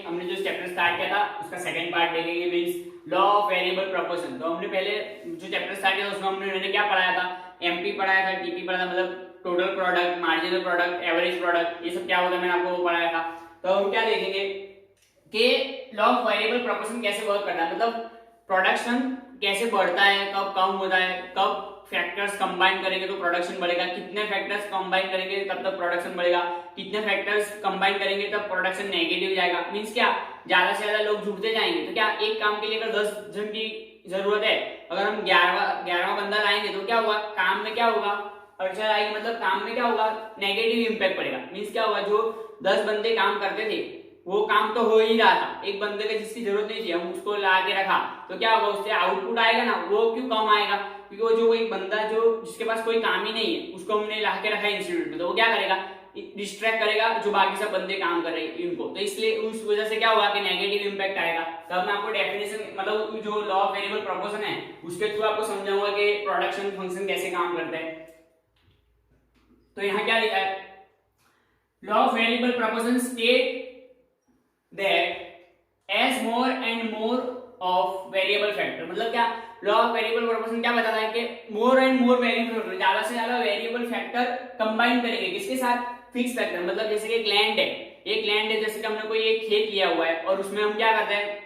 हमने जो chapter start किया था उसका सेकंड पार्ट देखेंगे, means law of variable proportion. तो हमने पहले जो चैप्टर स्टार्ट किया था उसमें हमने क्या पढ़ाया था, एमपी पढ़ाया था, टीपी पढ़ाया था, मतलब total product, marginal product, average product, ये सब क्या होता है मैंने आपको वो पढ़ाया था। तो हम क्या देखेंगे कि लॉ ऑफ वेरिएबल प्रोपोर्शन कैसे वर्क करता है, मतलब प्रोडक्शन कैसे बढ़ता है, कब कम होता है, कब फैक्टर्स कंबाइन करेंगे तो प्रोडक्शन बढ़ेगा, कितने फैक्टर्स कंबाइन करेंगे तब तक प्रोडक्शन बढ़ेगा, कितने फैक्टर्स कंबाइन करेंगे तब प्रोडक्शन नेगेटिव जाएगा। मींस क्या, ज्यादा से ज्यादा लोग जुड़ते जाएंगे तो क्या एक काम के लिए अगर 10 जन की जरूरत है, अगर हम 11वां बंदा लाएंगे तो क्या होगा, काम में क्या होगा, अड़चन आएगी, मतलब काम में क्या होगा, नेगेटिव इंपैक्ट पड़ेगा। मींस क्या होगा, जो 10 बंदे काम करते थे वो काम तो हो ही रहा था, एक बंदे का जिसकी जरूरत नहीं थी हम उसको ला के रखा, तो क्या होगा, उससे आउटपुट आएगा ना, वो क्यों कम आएगा, क्योंकि वो जो एक बंदा जो जिसके पास कोई काम ही नहीं है उसको हमने ला के रखा है इंस्टीट्यूट में, तो वो क्या करेगा, डिस्ट्रैक्ट करेगा जो बाकी सब बंदे काम कर रहे हैं इनको, तो इसलिए उस वजह से क्या होगा कि नेगेटिव इंपैक्ट आएगा। तब मैं आपको डेफिनेशन, मतलब जो लॉ ऑफ वेरिएबल प्रोपोर्शन है उसके थ्रू आपको समझाऊंगा कि प्रोडक्शन फंक्शन कैसे काम करता है। तो यहाँ क्या लिखा है, law of variable proportion state that as more and more of variable factor, मतलब क्या, लॉ ऑफ वेरिएबल प्रोपोर्शन क्या बताता है कि मोर एंड मोर वेरिएबल फैक्टर, ज्यादा से ज्यादा वेरिएबल फैक्टर कंबाइन करेंगे किसके साथ, फिक्स फैक्टर। मतलब जैसे कि एक लैंड है, जैसे कि हमने कोई एक खेत लिया हुआ है और उसमें हम क्या करते हैं,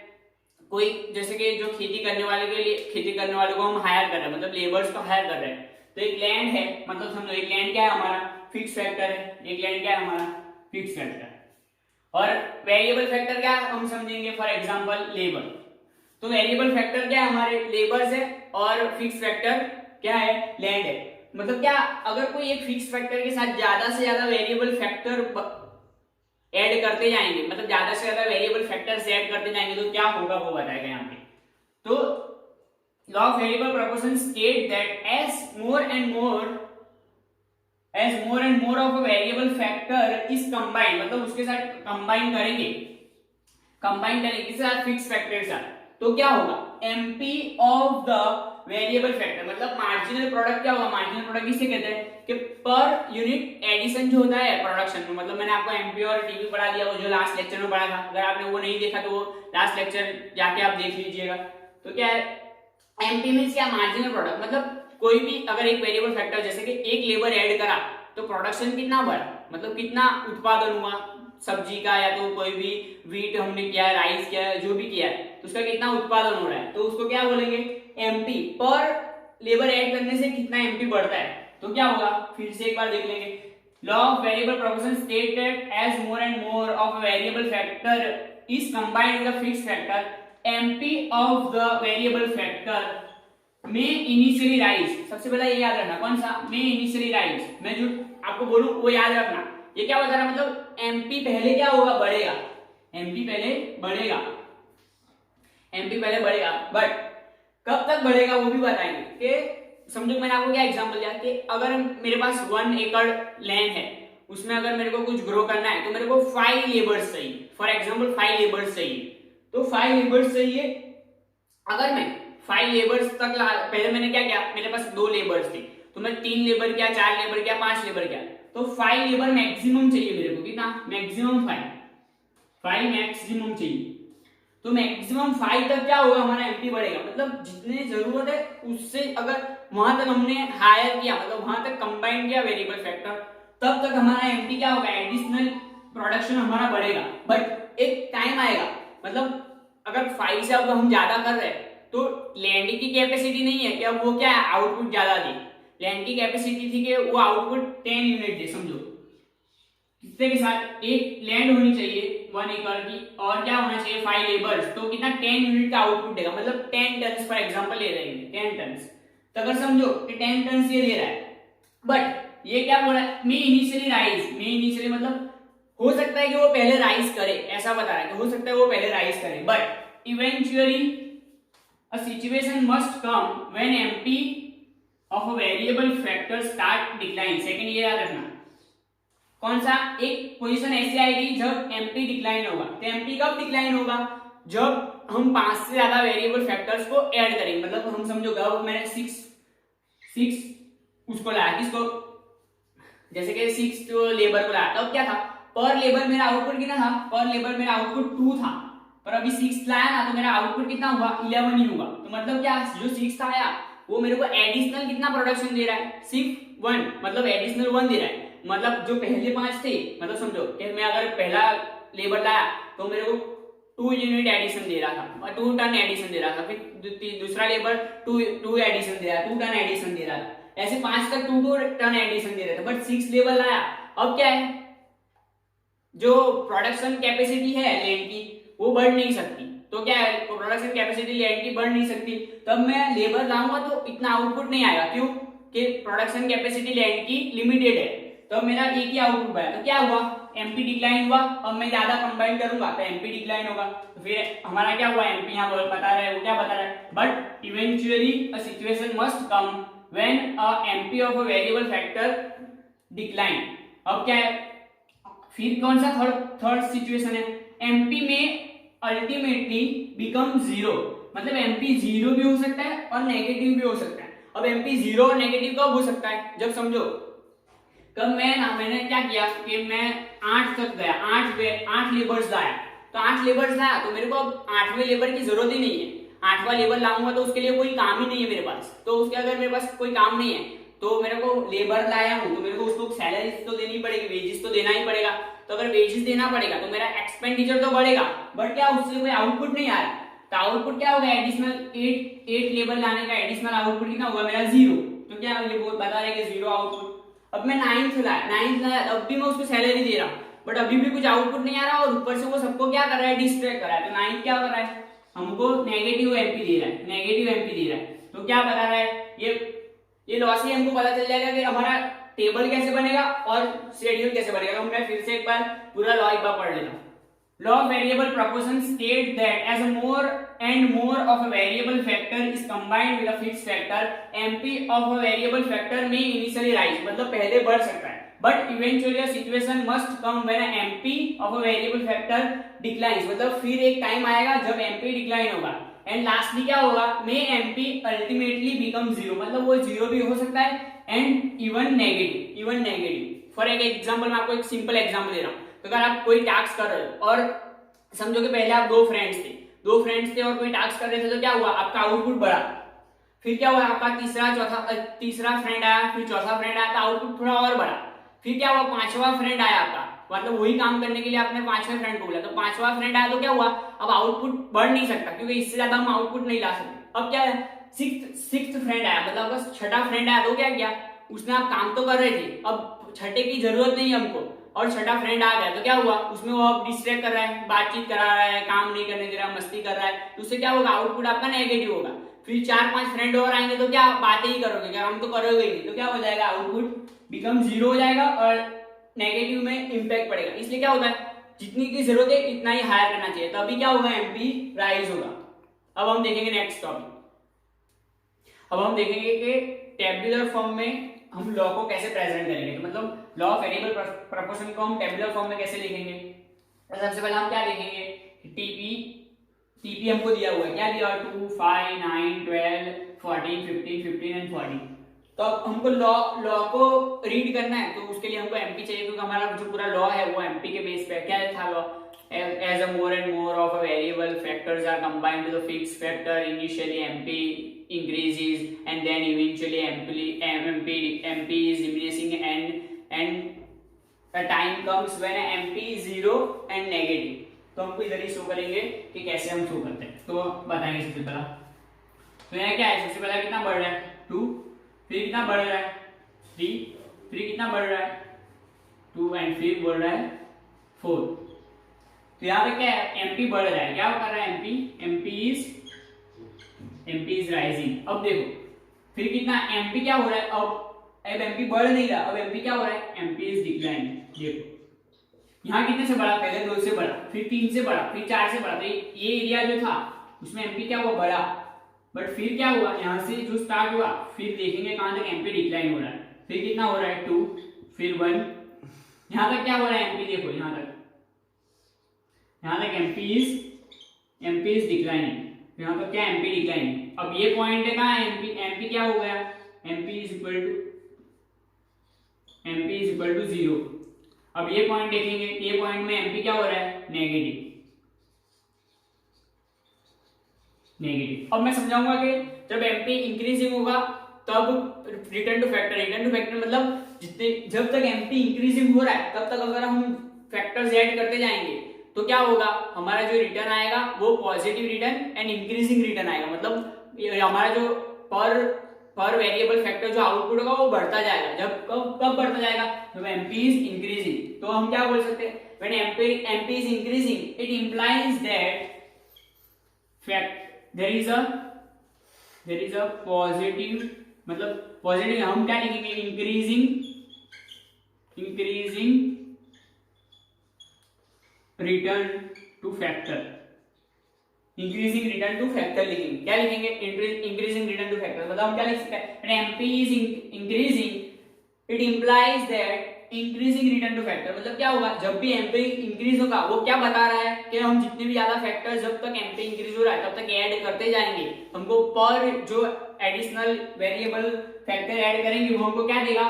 कोई जैसे कि जो खेती करने वाले को हम हायर कर रहे हैं, मतलब लेबर्स को हायर कर रहे हैं, तो एक लैंड है, मतलब समझो एक लैंड क्या है हमारा, फिक्स फैक्टर है, एक लैंड क्या है हमारा, फिक्स फैक्टर। और वेरिएबल फैक्टर क्या हम समझेंगे, फॉर एग्जांपल लेबर, तो वेरिएबल फैक्टर क्या है हमारे, लेबर्स है, और फिक्स फैक्टर क्या है, लैंड है। मतलब क्या, अगर कोई एक फिक्स फैक्टर के साथ ज्यादा से ज्यादा वेरिएबल फैक्टर ऐड करते जाएंगे, मतलब ज्यादा से ज्यादा वेरिएबल फैक्टर्स ऐड करते जाएंगे तो क्या होगा वो बताएगा यहाँ पे। तो law of variable proportion state that as more and more of a variable factor is combined, मतलब उसके साथ कंबाइन करेंगे किसके साथ, फिक्स फैक्टर के साथ, तो क्या होगा, MP of the variable factor, मतलब मार्जिनल प्रोडक्ट क्या होगा, मार्जिनल प्रोडक्ट किसे कहते हैं कि पर यूनिट एडिशन जो होता है प्रोडक्शन में, मतलब मैंने आपको एमपी और टीपी पढ़ा दिया, वो जो लास्ट लेक्चर में पढ़ा था, अगर आपने वो नहीं देखा तो वो लास्ट लेक्चर जाके आप देख लीजिएगा। तो क्या है, एमपी मींस क्या, मार्जिनल प्रोडक्ट, मतलब कोई भी अगर एक वेरिएबल फैक्टर जैसे कि एक लेबर ऐड करा तो प्रोडक्शन कितना बढ़ा, मतलब कितना उत्पादन हुआ सब्जी का, या तो कोई भी व्हीट हमने किया है, राइस किया है, जो भी किया है तो उसका कितना उत्पादन हो रहा है, तो उसको क्या बोलेंगे, एमपी, पर लेबर ऐड करने से कितना एमपी बढ़ता है, तो क्या होगा, फिर से एक बार देख लेंगे। Law of variable proportion state that as more and more of a variable factor is combined with the fixed factor, MP of the variable factor में इनिशियली राइज, सबसे पहले ये याद रखना, कौन सा, में इनिशियली राइज, मैं जो आपको बोलूं वो याद रखना। ये क्या बता रहा है, मतलब एमपी पहले क्या होगा, बढ़ेगा, एमपी पहले बढ़ेगा, बट कब तक बढ़ेगा वो भी बताएंगे। कि समझो मैंने आपको क्या एग्जांपल दिया कि अगर मेरे पास 1 एकड़ लैंड है, उसमें अगर मेरे को कुछ ग्रो करना है तो मेरे को 5 लेबर्स चाहिए, फॉर एग्जांपल 5 लेबर्स चाहिए, तो 5 लेबर्स चाहिए, अगर मैं 5 लेबर्स तक पहले मैंने क्या किया, मेरे पास 2 लेबर्स थे तो मैं 3 लेबर किया, 4 लेबर किया, 5 लेबर किया, तो 5 लेबर मैक्सिमम चाहिए मेरे को, कितना, मैक्सिमम 5 मैक्सिमम चाहिए, तो मैक्सिमम 5 तक क्या होगा, हमारा एमपी बढ़ेगा, मतलब जितने जरूरत है उससे अगर वहां तक हमने हायर किया, मतलब वहां तक कंबाइन किया वेरिएबल फैक्टर, तब तक हमारा एमपी क्या होगा, एडिशनल प्रोडक्शन हमारा बढ़ेगा। बट एक टाइम आएगा, मतलब अगर 5 से अब हम ज्यादा कर रहे हैं तो लैंड की कैपेसिटी नहीं है कि अब वो क्या आउटपुट ज्यादा दे, लैंड की कैपेसिटी थी कि वो आउटपुट 10 यूनिट दे, समझो कितने के साथ, एक लैंड होनी चाहिए 1 एकड़ की और क्या होना चाहिए 5 लेबर्स, तो कितना 10 यूनिट का आउटपुट देगा, मतलब 10 टन फॉर एग्जांपल ले रहे हैं 10 टन, तो अगर समझो कि 10 टन ये दे रहा है, बट ये क्या बोल रहा है, मे इनिशियली मतलब हो सकता है कि वो पहले राइज करे, ऐसा बता रहा है कि हो सकता है वो पहले राइज करे, but eventually a situation must come when MP of a variable factor start decline, second ये याद रखना, कौन सा, एक पोजीशन ऐसी आएगी जब MP डिक्लाइन होगा, तो MP कब डिक्लाइन होगा, जब हम 5 से ज्यादा वेरिएबल फैक्टर्स को ऐड करेंगे, मतलब हम समझो मैंने 6 उसको लाया, किसको, जैसे कि 6 लेबर को लाया, तब क्या था, पर लेबर मेरा आउटपुट कितना था, पर लेबर मेरा आउटपुट 2 था, पर अभी 6 लाया ना, तो मेरा आउटपुट कितना हुआ, 11 ही होगा। तो मतलब क्या, जो 6 था आया वो मेरे को एडिशनल कितना प्रोडक्शन दे रहा है, सिर्फ 1, मतलब एडिशनल 1 दे रहा है। मतलब जो पहले 5 थे, मतलब समझो कि मैं अगर पहला लेबर लाया तो मेरे को 2 यूनिट एडिशन दे रहा था, 2 टन एडिशन दे रहा था, फिर दूसरा लेबर 2 एडिशन दे रहा है, 2 टन एडिशन दे रहा था, ऐसे 5 तक 2 टन एडिशन दे रहे थे। बट 6 लेबर लाया, अब क्या है, जो प्रोडक्शन कैपेसिटी है लैंड की वो बढ़ नहीं सकती, तो क्या है, प्रोडक्शन कैपेसिटी लैंड की बढ़ नहीं सकती, तब मैं लेबर लाऊंगा तो इतना आउटपुट नहीं आएगा, क्यों कि प्रोडक्शन कैपेसिटी लैंड की लिमिटेड है, तब मेरा एक ही आउटपुट आया, तो क्या हुआ, एमपी डिक्लाइन हुआ। अब मैं ज्यादा कंबाइन करूंगा तो एमपी डिक्लाइन होगा, तो फिर हमारा क्या हुआ, एमपी यहाँ बता रहा है, वो क्या बता रहा है, but eventually a situation must come when a MP of a variable factor decline. अब क्या है, फिर कौन सा थर्ड सिचुएशन है, एमपी में अल्टीमेटली बिकम 0, मतलब एमपी 0 भी हो सकता है और नेगेटिव भी हो सकता है। अब एमपी 0 और नेगेटिव कब हो सकता है, जब समझो कब मैंने क्या किया कि मैं 8 तक गया, 8 लेबर्स लाया, तो 8 लेबर्स लाया तो मेरे को अब 8वें लेबर की जरूरत ही नहीं है, 8वां लेबर लाऊंगा तो उसके लिए कोई काम ही नहीं है मेरे पास, तो उसके अगर मेरे पास कोई काम नहीं है तो मेरे को लेबर लाया हूं तो मेरे को उसको सैलरी तो देनी पड़ेगी, वेजेस तो देना ही पड़ेगा, तो अगर वेजेस देना पड़ेगा तो मेरा एक्सपेंडिचर तो बढ़ेगा, बट क्या उससे कोई आउटपुट नहीं आ रहा, तो आउटपुट क्या होगा, एडिशनल 8 लेबर लाने का एडिशनल आउटपुट कितना होगा मेरा 0, तो क्या ये बता रहे कि 0 आउटपुट। अब मैं 9th लाया तब भी मैं उसको सैलरी दे रहा हूं, बट अभी भी कुछ आउटपुट नहीं आ रहा और ऊपर से वो सबको क्या कर रहा है, डिस्ट्रैक्ट कर रहा है, तो 9th क्या कर रहा है, हमको नेगेटिव एमपी दे रहा है, तो क्या बता रहा है, ये लॉस ही हमको पता चल जाएगा कि हमारा टेबल कैसे बनेगा और शेड्यूल कैसे बनेगा। तो मैं फिर से एक बार पूरा लॉ एक बार पढ़ लेता हूं। Law of variable proportion state that as more and more of a variable factor is combined with a fixed factor, MP of a variable factor may initially rise, मतलब पहले बढ़ सकता है, but eventually a situation must come when a MP of a variable factor declines, मतलब फिर एक time आएगा जब MP डिक्लाइन होगा, एंड लास्टली क्या होगा, may MP ultimately become 0, मतलब वो 0 भी हो सकता है एंड इवन नेगेटिव। फॉर एक एग्जांपल, मैं आपको एक सिंपल एग्जांपल दे रहा हूं, तो अगर आप कोई टास्क कर रहे हो और समझो कि पहले आप दो फ्रेंड्स थे और कोई टास्क कर रहे थे, तो क्या हुआ, आपका आउटपुट बढ़ा, फिर क्या हुआ, आपका तीसरा फ्रेंड आया, फिर चौथा फ्रेंड आया, तो आउटपुट थोड़ा और बढ़ा, फिर क्या हुआ, 5वां फ्रेंड आया आपका, मतलब वही काम करने के लिए आपने 5वें फ्रेंड को बोला, तो 5वां फ्रेंड आया तो क्या हुआ, अब आउटपुट बढ़ नहीं सकता क्योंकि इससे ज्यादा हम आउटपुट नहीं ला सकते। अब क्या है, सिक्स्थ फ्रेंड आया, मतलब अगर छठा फ्रेंड आया तो क्या किया, उसने आप काम तो कर रहे थे, अब छठे की जरूरत नहीं है हमको, और छठा फ्रेंड आ गया तो क्या हुआ, उसमें वो अब डिस्ट्रैक्ट कर रहा है, बातचीत करा रहा है, काम नहीं करने दे रहा, मस्ती कर रहा है, तो उससे क्या होगा, आउटपुट आपका नेगेटिव होगा। फिर 4-5 फ्रेंड और आएंगे तो क्या बातें ही करोगे, क्या हम तो करोगे ही नहीं, तो क्या हो जाएगा, आउटपुट बिकम 0 हो जाएगा और नेगेटिव में इंपैक्ट पड़ेगा। इसलिए क्या होता है, जितनी की जरूरत है इतना ही हायर करना चाहिए, तभी क्या होगा, एमपी राइज होगा। अब हम देखेंगे नेक्स्ट टॉपिक, अब हम देखेंगे कि टेबुलर फॉर्म में हम लॉ को कैसे प्रेजेंट करेंगे, तो मतलब लॉ ऑफ वेरिएबल प्रोपोर्शन को हम टेबुलर फॉर्म में कैसे लिखेंगे। तो सबसे पहले हम क्या लिखेंगे, टीपी हमको दिया हुआ है, क्या दिया, 2, 5, 9, 12, 14, 15 एंड 40। तो अब हमको लॉ को रीड करना है, तो उसके लिए हमको एमपी चाहिए, क्योंकि हमारा जो पूरा लॉ है वो एमपी के बेस पे क्या था law, as a more and more of a variable factors are combined to the fixed factor, initially MP increases and then eventually MP is diminishing and a time comes when MP is 0 and negative। तो हमको इधर ही show करेंगे कि कैसे हम show करते हैं, तो बताएंगे सबसे पहला। तो यहाँ क्या है, सबसे पहला कितना बढ़ रहा है 2, फिर कितना बढ़ रहा है 3, फिर कितना बढ़ रहा है 2 एंड फिर बढ़ रहा है 4। तो यहाँ पे क्या है, एमपी बढ़ रहा है, क्या कर रहा है एमपी इज राइजिंग। अब देखो फिर कितना एमपी क्या हो रहा है, अब एमपी बढ़ नहीं रहा, अब एमपी क्या हो रहा है, एमपी इज डिक्लाइनिंग। देखो यहाँ कितने से बढ़ा, पहले 2 से बढ़ा, फिर 3 से बढ़ा, फिर 4 से बढ़ा, तो ये एरिया जो था उसमें एमपी क्या हुआ, बढ़ा, बट फिर क्या हुआ, यहाँ से जो स्टार्ट हुआ फिर देखेंगे कहां तक एमपी डिक्लाइन हो रहा है, फिर कितना हो रहा है 2, फिर 1, यहाँ तक क्या हो रहा है एमपी, देखो यहाँ तक एमपी इज डिक्लाइनिंग, यहाँ पर क्या एमपी डिक्लाइनिंग। अब ये पॉइंट है कहाँ, एमपी क्या हो गया, MP इज इक्वल टू 0। अब ये पॉइंट देखेंगे, ये पॉइंट में MP क्या हो रहा है, नेगेटिव। अब मैं समझाऊंगा कि जब MP इंक्रीजिंग होगा तब रिटर्न टू फैक्टर मतलब जितने जब तक MP इंक्रीजिंग हो रहा है तब तक अगर हम फैक्टर्स ऐड करते जाएंगे तो क्या होगा, हमारा जो रिटर्न आएगा वो positive return and increasing return आएगा। मतलब हमारा जो पर वेरिएबल फैक्टर जो आउटपुट होगा वो बढ़ता जाएगा। जब कब बढ़ता जाएगा, जब MP इज इंक्रीजिंग। तो हम क्या बोल सकते हैं, when MP is increasing it implies that there is a positive, मतलब पॉजिटिव हम क्या लिखेंगे, increasing return two factor, increasing return two factor लिखेंगे। क्या लिखेंगे, इंक्रीजिंग रिटर्न टू फैक्टर। मतलब हम क्या लिख सकते हैं, when MP is increasing it implies that increasing return two factor. मतलब क्या होगा, जब भी MP इंक्रीज होगा वो क्या बता रहा है कि हम जितने भी ज्यादा फैक्टर्स जब तक MP इंक्रीज हो रहा है तब तक ऐड करते जाएंगे, हमको पर जो एडिशनल वेरिएबल फैक्टर ऐड करेंगे वो हमको क्या देगा,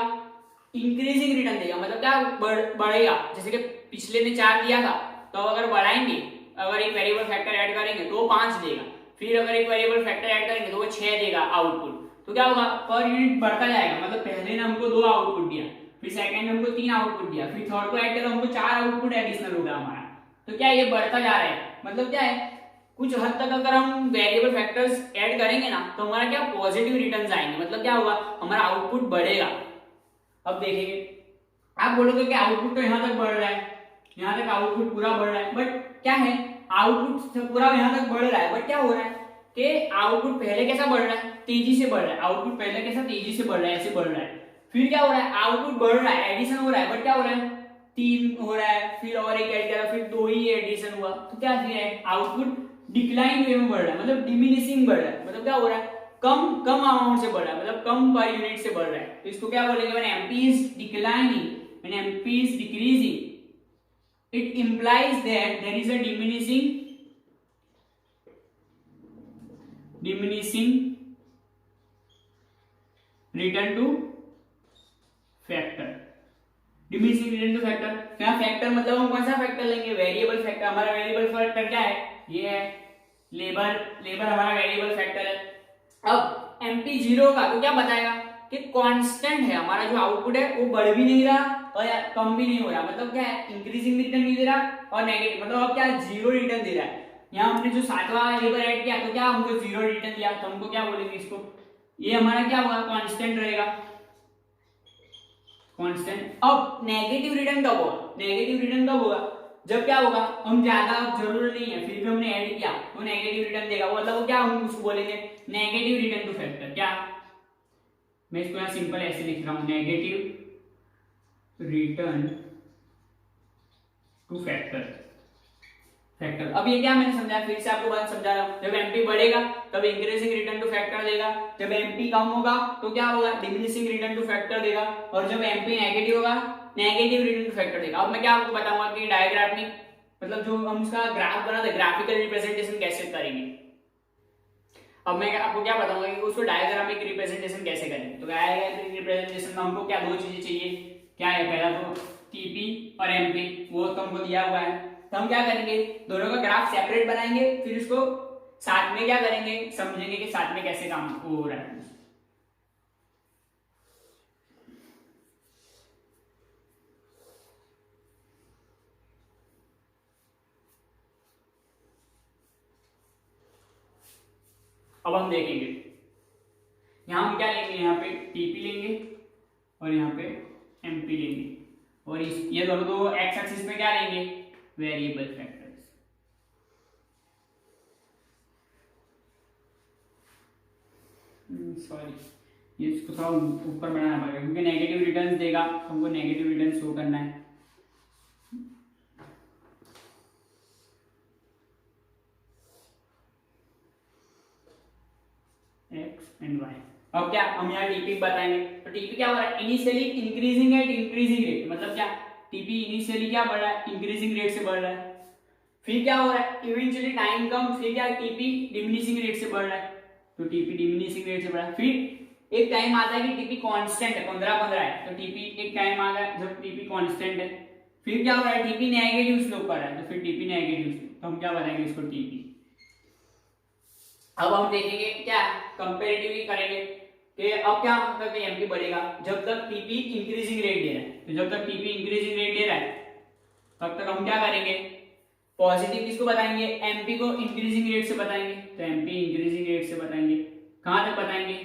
इंक्रीजिंग रिटर्न देगा। मतलब क्या बढ़ेगा, जैसे कि पिछले ने 4 दिया था तो अगर बढ़ाएंगे, अगर एक वेरिएबल फैक्टर ऐड करेंगे तो वो 5 देगा, फिर अगर एक वेरिएबल फैक्टर ऐड करेंगे तो वो 6 देगा आउटपुट। तो क्या होगा, पर यूनिट बढ़ता जाएगा। मतलब पहले ने हमको 2 आउटपुट दिया, फिर सेकंड में हमको 3 आउटपुट दिया, फिर थर्ड को ऐड करो हमको 4 आउटपुट एडिशनल होगा हमारा। तो क्या ये बढ़ता जा रहा है। मतलब क्या है, कुछ हद तक अगर हम वेरिएबल फैक्टर्स ऐड करेंगे ना तो हमारा क्या पॉजिटिव रिटर्न्स आएंगे। मतलब क्या होगा, हमारा आउटपुट बढ़ेगा। अब देखेंगे, आप बोलोगे कि आउटपुट तो यहाँ तक बढ़ रहा है, यहाँ तक आउटपुट पूरा बढ़ रहा है, बट क्या है, आउटपुट पूरा यहाँ तक बढ़ रहा है, बट क्या हो रहा है कि आउटपुट पहले कैसा बढ़ रहा है, तेजी से बढ़ रहा है। आउटपुट पहले कैसा तेजी से बढ़ रहा है, ऐसे बढ़ रहा है। फिर क्या हो रहा है, आउटपुट बढ़ रहा है, एडिशन हो रहा है, बट क्या हो रहा है, 3 हो रहा है, फिर और एक ऐड करा, फिर 2 ही एडिशन हुआ। तो क्या है, आउटपुट डिक्लाइन वे में बढ़ रहा है, मतलब डिमिनिशिंग बढ़ रहा है। मतलब क्या हो रहा है, कम अमाउंट से बढ़ रहा है, मतलब कम पर यूनिट से बढ़ रहा है। तो इसको क्या बोलेंगे, when MP is declining, when MP is decreasing it implies that there is a diminishing return to factor। Diminishing return two factor, क्या फैक्टर मतलब हम कौन सा फैक्टर लेंगे, वेरिएबल फैक्टर। हमारा वेरिएबल फैक्टर क्या है, ये है लेबर हमारा वेरिएबल फैक्टर है। अब MP 0 का तो क्या बताएगा कि कांस्टेंट है, हमारा जो आउटपुट है वो बढ़ भी नहीं रहा और कम भी नहीं हो रहा। मतलब क्या है, इंक्रीजिंग रिटर्न नहीं दे रहा और नेगेटिव, मतलब अब क्या 0 रिटर्न दे रहा है। यहाँ हमने जो 7वां लेबर ऐड किया तो क्या हमको 0 रिटर्न दिया, तो हमको क्या बोलेंगे इसको, ये हमारा क्या होगा, कांस्टेंट रहेगा, कांस्टेंट। अब नेगेटिव रिटर्न कब होगा, नेगेटिव रिटर्न कब होगा, जब क्या होगा, हम ज्यादा जरूरत नहीं है फिर भी हमने ऐड किया तो नेगेटिव रिटर्न देगा। मतलब क्या हम उसको बोलेंगे नेगेटिव रिटर्न टू फैक्टर। क्या, मैं इसको यहाँ सिंपल ऐसे लिख रहा हूं, नेगेटिव रिटर्न टू फैक्टर। अब ये क्या मैंने समझाया, फिर से आपको बात समझा रहा हूं। जब MP बढ़ेगा तब इंक्रीजिंग रिटर्न टू फैक्टर देगा, जब MP कम होगा तो क्या होगा, डिमिनिशिंग रिटर्न टू फैक्टर देगा, और जब MP नेगेटिव होगा नेगेटिव रिटर्न टू फैक्टर देगा। अब मैं क्या आपको बताऊंगा कि डायग्रामिक मतलब जो हम इसका ग्राफ बनाते हैं, ग्राफिकल रिप्रेजेंटेशन कैसे करेंगे। अब मैं आपको क्या बताऊंगा कि उसको डायग्रामिक रिप्रेजेंटेशन कैसे करेंगे। तो डायग्रामिक रिप्रेजेंटेशन में हमको क्या 2 चीजें चाहिए, क्या है, पहला तो TP और MP, वो तो हमको दिया हुआ है। तो हम क्या करेंगे, दोनों का ग्राफ सेपरेट बनाएंगे, फिर इसको साथ में क्या करेंगे, समझेंगे कि साथ में कैसे काम हो रहा है। अब हम देखेंगे, यहां हम क्या लेंगे, यहाँ पे TP लेंगे और यहाँ पे MP लेंगे, और ये दोनों तो एक्स एक्सिस में क्या लेंगे, वेरिएबल फैक्टर्स। सॉरी, ये इसको थोड़ा ऊपर बनाना पड़ेगा क्योंकि नेगेटिव रिटर्न्स देगा, हमको नेगेटिव रिटर्न शो करना है। X and Y. अब क्या हम यहाँ TP बताएंगे, तो TP क्या हो रहा है, initially increasing at increasing rate. मतलब क्या, TP इनिशियली क्या बढ़ रहा है, इंक्रीजिंग रेट से बढ़ रहा है, फिर क्या हो रहा है, इवेंचुअली टाइम कम, फिर क्या TP डिमिनिशिंग रेट से बढ़ रहा है, तो TP डिमिनिशिंग रेट से बढ़ रहा है, फिर एक टाइम आता है कि टीपी कांस्टेंट है, 15-15 है, तो टीपी एक टाइम आ गया जब टीपी कांस्टेंट है। फिर क्या हो रहा है, टीपी नेगेटिव स्लोप पर है, तो फिर टीपी नेगेटिव स्लोप, तो हम क्या बताएंगे इसको टीपी। अब हम देखेंगे क्या कंपैरेटिवली करेंगे कि अब क्या मतलब एमपी बढ़ेगा जब तक टीपी इंक्रीजिंग रेट दे रहा है। तो जब तक टीपी इंक्रीजिंग रेट दे रहा है तब तक हम क्या करेंगे, पॉजिटिव किसको बताएंगे, एमपी को इंक्रीजिंग रेट से बताएंगे। तो एमपी इंक्रीजिंग रेट से बताएंगे, कहां तक बताएंगे,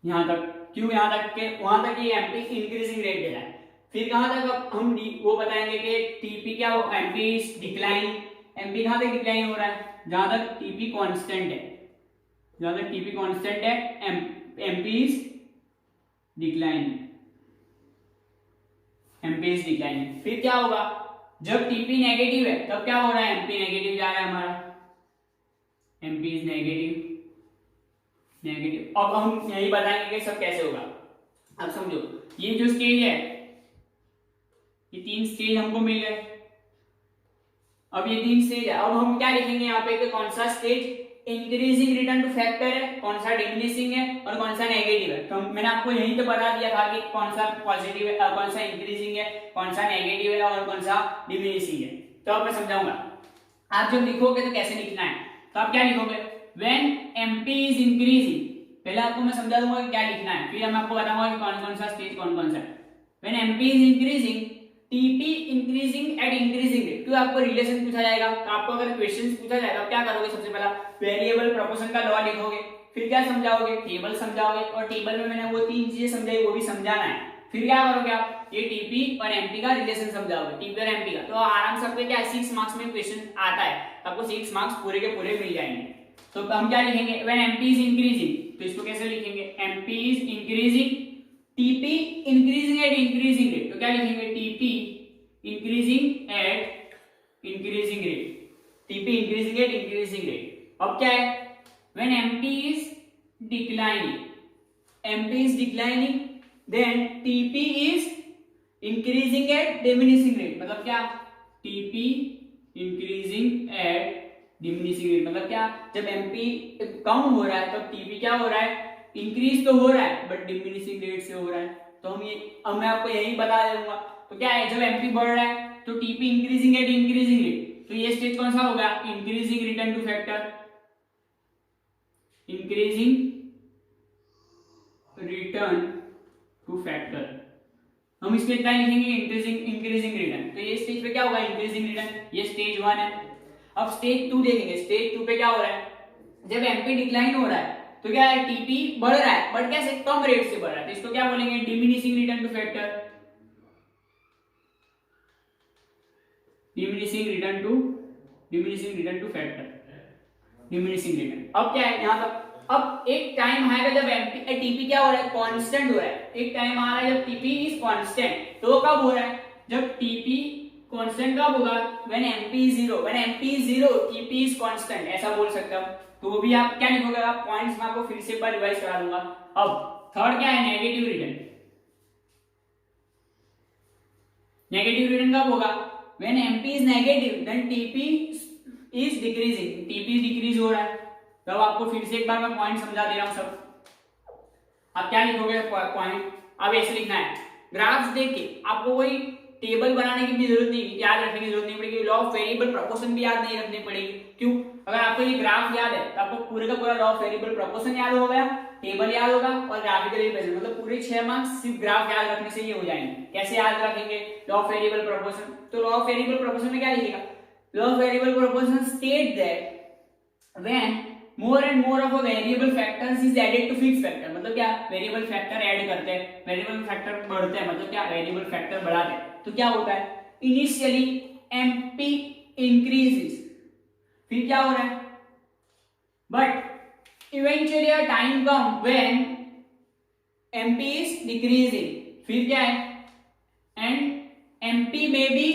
यहां तक। क्यों यहां तक के, वहां तक ये एमपी इंक्रीजिंग रेट दे रहा है। फिर कहां तक अब हम वो बताएंगे कि टीपी क्या हो, एमपी इज डिक्लाइन। एमपी कहां तक डिक्लाइन हो रहा है, जहां तक टीपी कांस्टेंट है, जहां तक टीपी कांस्टेंट है MP is decline, MP is decline. फिर क्या होगा, जब टीपी नेगेटिव है तब क्या हो रहा है, एमपी नेगेटिव जा रहा है हमारा, एमपी इज नेगेटिव, नेगेटिव। अब हम यही बताएंगे कि सब कैसे होगा। अब समझो ये जो स्टेज है, ये 3 स्टेज हमको मिल गए। अब ये 3 स्टेज है, अब हम क्या लिखेंगे यहाँ पे कि कौन सा stage increasing return two factor है, कौन सा डिमिनिशिंग है और कौन सा नेगेटिव है। तो मैंने आपको यही तो बता दिया था कि कौन सा पॉजिटिव है, कौन सा इंक्रीजिंग है, कौन सा नेगेटिव है और कौन सा डिमिनिशिंग है। तो अब मैं समझाऊंगा। आप जब लिखोगे तो कैसे लिखना है, तो आप क्या लिखोगे, व्हेन एमपी इज इंक्रीजिंग, पहले आपको मैं समझा दूंगा कि क्या लिखना है, फिर मैं आपको बताऊंगा कि कौन कौन सा स्टेज कौन कौन सा है। When MP is increasing, TP increasing at increasing rate. तो आपको रिलेशन पूछा जाएगा, तो आपको अगर क्वेश्चंस पूछा जाएगा क्या करोगे, सबसे पहला वेरिएबल प्रोपोर्शन का लॉ लिखोगे, फिर क्या समझाओगे, टेबल समझाओगे, और टेबल में मैंने वो 3 चीजें समझाई वो भी समझाना है। फिर क्या करोगे आप, ये टीपी और एमपी का रिलेशन समझाओगे, टीपी और एमपी का। तो आराम से आपको क्या 6 मार्क्स में क्वेश्चन आता है, आपको 6 मार्क्स पूरे के पूरे मिल जाएंगे। तो हम क्या लिखेंगे, व्हेन एमपी इज इंक्रीजिंग, तो इसको कैसे लिखेंगे, MP is increasing, TP increasing at increasing rate. तो क्या लिखेंगे, TP increasing at increasing rate, TP increasing at increasing rate. अब क्या है, when MP is declining, MP is declining, then TP is increasing at diminishing rate. मतलब क्या, TP increasing at diminishing rate, मतलब क्या, जब एमपी कम हो रहा है तब टीपी क्या हो रहा है, इंक्रीज तो हो रहा है बट डिमिनिशिंग रेट से हो रहा है। तो हम ये, अब मैं आपको यही बता दूंगा। तो क्या है, जब एमपी बढ़ रहा है तो TP increasing at increasing rate, तो ये स्टेज कौन सा होगा, increasing return two factor, increasing return two factor. हम इसमें इतना लिखेंगे इंक्रीजिंग इंक्रीजिंग रिटर्न। तो ये स्टेज पे क्या होगा, इंक्रीजिंग रिटर्न, ये स्टेज 1 है। अब स्टेज 2 देखेंगे, स्टेज 2 पे क्या हो रहा है, जब एमपी डिक्लाइन हो रहा है तो क्या है, टीपी बढ़ रहा है बट कैसे, कम रेट से बढ़ रहा है, तो इसको क्या बोलेंगे, diminishing return two factor, diminishing return two factor, diminishing return. अब क्या है यहाँ तक, अब एक टाइम आएगा जब एमपी टीपी क्या हो रहा है, कांस्टेंट हो रहा है। एक टाइम आ रहा है जब टीपी इज कांस्टेंट, तो वो कब हो रहा है, जब टीपी कांस्टेंट कब होगा, when MP is 0, when MP is 0 TP is constant, ऐसा बोल सकता हूं। तो वो भी आप क्या लिखोगे, आप पॉइंट्स में आपको फिर से एक बार रिवाइज करा दूंगा। अब थर्ड क्या है, नेगेटिव रिटर्न। नेगेटिव रिटर्न कब होगा, when MP is negative then TP is decreasing, TP decrease हो रहा है। तब आपको फिर से एक बार मैं पॉइंट समझा दे रहा हूं सब। आप क्या लिखोगे पॉइंट, अब ऐसे लिखना है, ग्राफ्स देख के आपको कोई टेबल बनाने की भी जरूरत नहीं, याद रखने की जरूरत नहीं पड़ेगी, लॉ ऑफ वेरिएबल प्रोपोर्शन भी याद नहीं रखनी पड़ेगी। क्यों, अगर आपको ये ग्राफ याद है तो आपको पूरे का पूरा लॉ ऑफ वेरिएबल प्रोपोर्शन याद हो गया, टेबल याद होगा और ग्राफिकल रिप्रेजेंट, मतलब पूरे 6 मार्क्स सिर्फ ग्राफ याद रखने से ही हो जाएंगे। कैसे याद रखेंगे, लॉ ऑफ वेरिएबल प्रोपोर्शन। तो लॉ ऑफ वेरिएबल प्रोपोर्शन में क्या लिखेगा, law of variable proportion state that when more and more of a variable factors is added to fixed factor, मतलब क्या, वेरिएबल फैक्टर ऐड करते हैं, वेरिएबल फैक्टर बढ़ते हैं, मतलब क्या, वेरिएबल फैक्टर बढ़ाते हैं। तो क्या होता है, इनिशियली एमपी इंक्रीजेस, फिर क्या हो रहा है, but eventually a time come when MP is decreasing, फिर क्या है, एंड एमपी में भी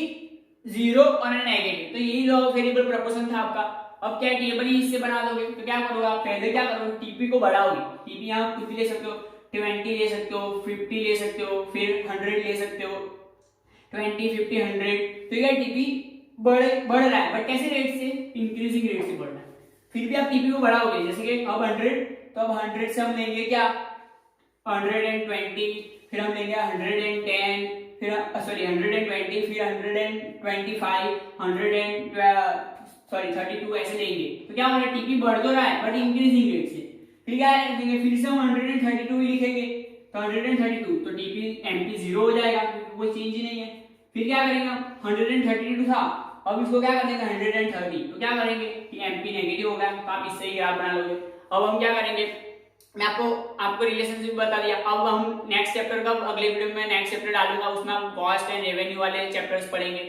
0 और नेगेटिव। तो यही लॉ ऑफ वेरिएबल प्रोपोर्शन था आपका। अब क्या टेबल ही इससे बना दोगे, तो क्या करोगे आप, पहले क्या करोगे, टीपी को बढ़ाओगे, टीपी यहाँ कुछ भी ले सकते हो, 20 ले सकते हो, 50 ले सकते हो, फिर 100 ले सकते हो, 20, 50, 100। तो क्या टीपी बढ़ रहा है बट कैसे रेट से, इंक्रीजिंग रेट से बढ़ रहा है। फिर भी आप टीपी को बढ़ाओगे, जैसे कि अब 100, तो अब 100 से हम लेंगे क्या 120, फिर हम लेंगे 110, फिर सॉरी 120, फिर 125, 32 ऐसे लेंगे। तो क्या होगा, टीपी बढ़ तो रहा है बट इंक्रीजिंग रेट से। फिर क्या लिखेंगे, फिर से हम 132 ही लिखेंगे, तो 132 तो टीपी एमपी 0 हो जाएगा क्योंकि कोई चेंज ही नहीं है। फिर क्या करेंगे हम, 132 था, अब इसको क्या कर देंगे 130, तो क्या करेंगे कि एमपी नेगेटिव होगा, तो आप इससे ही ग्राफ बना लोगे। अब हम क्या करेंगे, मैं आपको रिलेशनशिप बता दिया। अब हम नेक्स्ट चैप्टर का अगले वीडियो में नेक्स्ट चैप्टर डालूंगा, उसमें हम कॉस्ट एंड रेवेन्यू वाले चैप्टर्स पढ़ेंगे।